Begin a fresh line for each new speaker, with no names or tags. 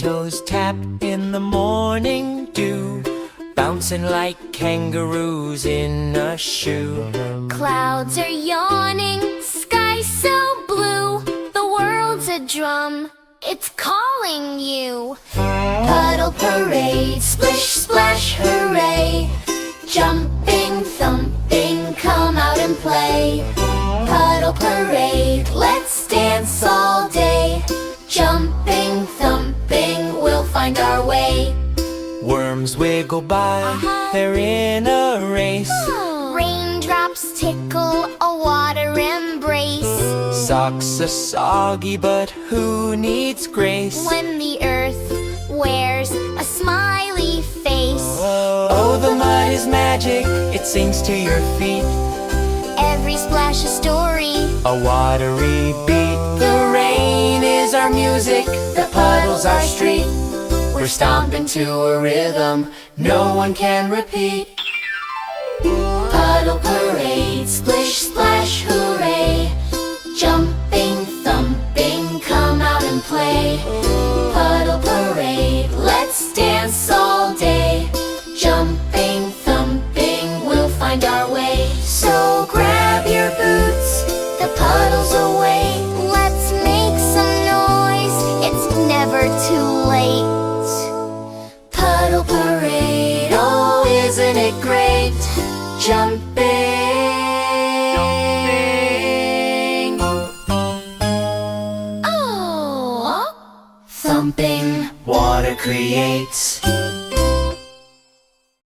toes tap in the morning dew, bouncing like kangaroos in a shoe.
Clouds are yawning, sky so blue. The world's a drum, it's calling you. Puddle parade, splish, splash, hooray. Jumping, thumping, come out and play. Puddle parade, let's dance all day. Jumping, thumping, we'll find our way.
Worms wiggle by, they're in a race.
Raindrops tickle, a water embrace.
Socks are soggy, but who needs grace?
When the earth wears a smiley face.
Oh, the mud is magic, it sings to your feet.
Every splash a story,
A watery beat. The rain is our music, the puddles our street. We're stomping to a rhythm no one can repeat.
puddle parade, splish, splash, hooray. Jumping, thumping, come out and play. Puddle parade, let's dance all day. Jumping, thumping, we'll find our way. So grab your boots, the puddles away. Let's make some noise, it's never too late. Puddle parade, oh isn't it great? Jumping, oh, thumping.
Water creates